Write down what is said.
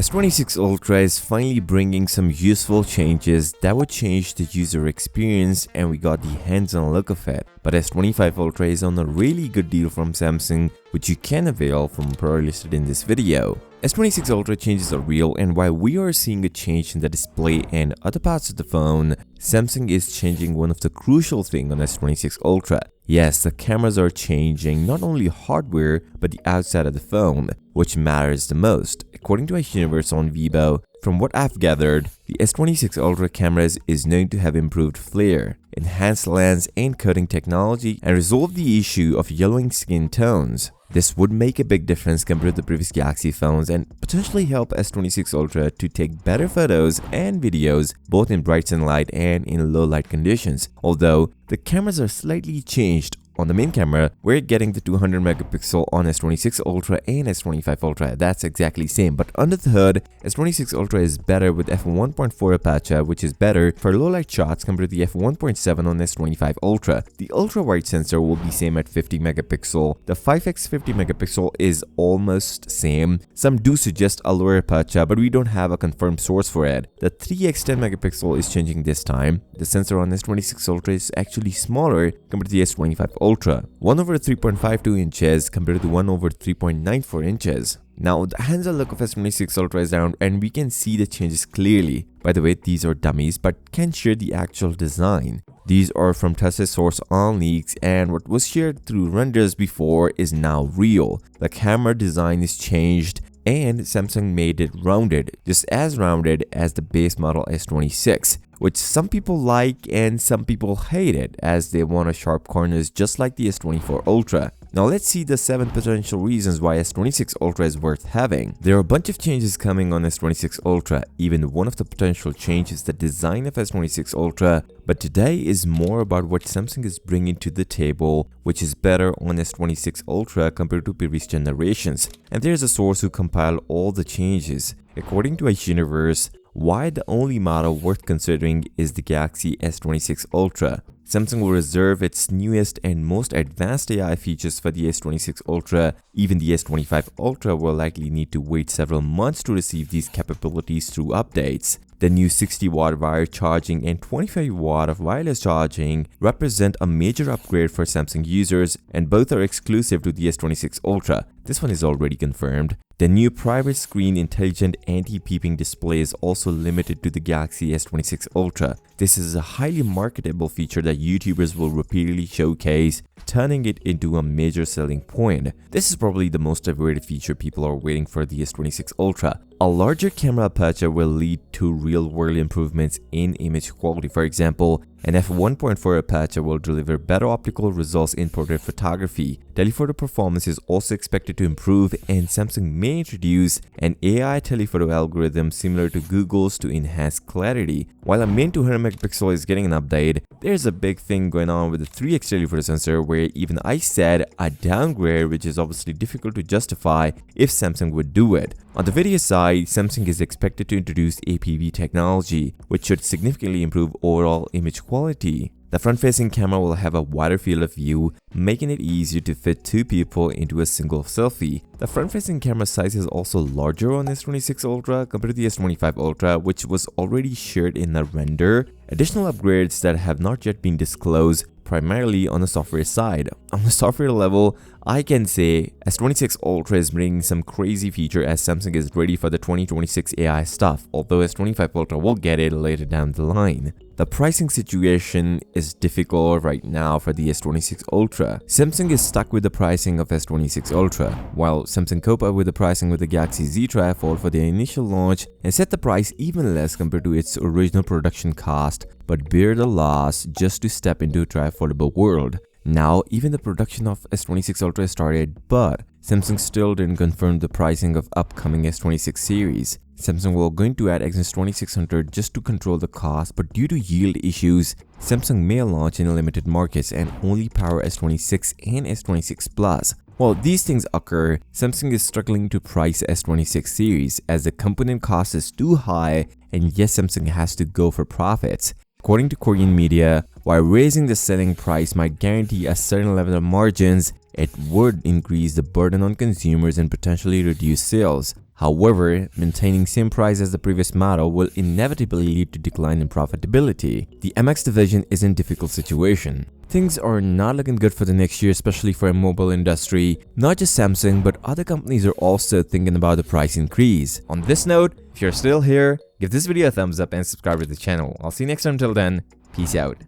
S26 Ultra is finally bringing some useful changes that would change the user experience, and we got the hands-on look of it. But S25 Ultra is on a really good deal from Samsung, which you can avail from priorly listed in this video. S26 Ultra changes are real, and while we are seeing a change in the display and other parts of the phone, Samsung is changing one of the crucial things on S26 Ultra. Yes, the cameras are changing not only hardware but the outside of the phone, which matters the most. According to Universe on Vivo, from what I've gathered, the S26 Ultra cameras is known to have improved flare, enhanced lens and coating technology, and resolved the issue of yellowing skin tones. This would make a big difference compared to the previous Galaxy phones and potentially help S26 Ultra to take better photos and videos both in bright sunlight and in low light conditions. Although the cameras are slightly changed. On the main camera, we're getting the 200 megapixel on S26 Ultra and S25 Ultra. That's exactly same, but under the hood, S26 Ultra is better with f1.4 aperture, which is better for low light shots compared to the f1.7 on S25 Ultra. The ultra wide sensor will be same at 50 megapixel. The 5x 50 megapixel is almost same. Some do suggest a lower aperture, but we don't have a confirmed source for it. The 3x 10 megapixel is changing this time. The sensor on S26 Ultra is actually smaller compared to the S25 Ultra, 1/3.52 inches compared to 1/3.94 inches. Now, the hands-on look of S26 Ultra is down and we can see the changes clearly. By the way, these are dummies but can share the actual design. These are from trusted source on leaks, and what was shared through renders before is now real. The camera design is changed and Samsung made it rounded, just as rounded as the base model S26. Which some people like and some people hate it, as they want a sharp corners just like the S24 Ultra. Now let's see the 7 potential reasons why S26 Ultra is worth having. There are a bunch of changes coming on S26 Ultra. Even one of the potential changes is the design of S26 Ultra, but today is more about what Samsung is bringing to the table, which is better on S26 Ultra compared to previous generations. And there's a source who compiled all the changes. According to Universe, why the only model worth considering is the Galaxy S26 Ultra. Samsung will reserve its newest and most advanced AI features for the S26 Ultra. Even the S25 Ultra will likely need to wait several months to receive these capabilities through updates. The new 60-watt wired charging and 25-watt of wireless charging represent a major upgrade for Samsung users, and both are exclusive to the S26 Ultra. This one is already confirmed. The new private screen intelligent anti-peeping display is also limited to the Galaxy S26 Ultra. This is a highly marketable feature that YouTubers will repeatedly showcase, turning it into a major selling point. This is probably the most awaited feature people are waiting for the S26 Ultra. A larger camera aperture will lead to real-world improvements in image quality. For example, an f1.4 aperture will deliver better optical results in portrait photography. Telephoto performance is also expected to improve, and Samsung may introduce an AI telephoto algorithm similar to Google's to enhance clarity. While a main 200 megapixel is getting an update, there's a big thing going on with the 3x telephoto sensor where even I said a downgrade, which is obviously difficult to justify if Samsung would do it. On the video side, Samsung is expected to introduce APV technology, which should significantly improve overall image quality. The front-facing camera will have a wider field of view, making it easier to fit 2 people into a single selfie. The front-facing camera size is also larger on S26 Ultra compared to the S25 Ultra, which was already shared in the render. Additional upgrades that have not yet been disclosed, primarily on the software side. On the software level, I can say S26 Ultra is bringing some crazy feature as Samsung is ready for the 2026 AI stuff, although S25 Ultra will get it later down the line. The pricing situation is difficult right now for the S26 Ultra. Samsung is stuck with the pricing of S26 Ultra, while Samsung coped up with the pricing with the Galaxy Z Trifold for their initial launch and set the price even less compared to its original production cost, but bear the loss just to step into a tri-foldable world. Now, even the production of S26 Ultra started, but Samsung still didn't confirm the pricing of upcoming S26 series. Samsung will going to add Exynos 2600 just to control the cost, but due to yield issues, Samsung may launch in limited markets and only power S26 and S26 Plus. While these things occur, Samsung is struggling to price S26 series as the component cost is too high, and yes, Samsung has to go for profits. According to Korean media, while raising the selling price might guarantee a certain level of margins, it would increase the burden on consumers and potentially reduce sales. However, maintaining same price as the previous model will inevitably lead to decline in profitability. The MX division is in a difficult situation. Things are not looking good for the next year, especially for a mobile industry. Not just Samsung, but other companies are also thinking about the price increase. On this note, if you're still here, give this video a thumbs up and subscribe to the channel. I'll see you next time. Until then, peace out.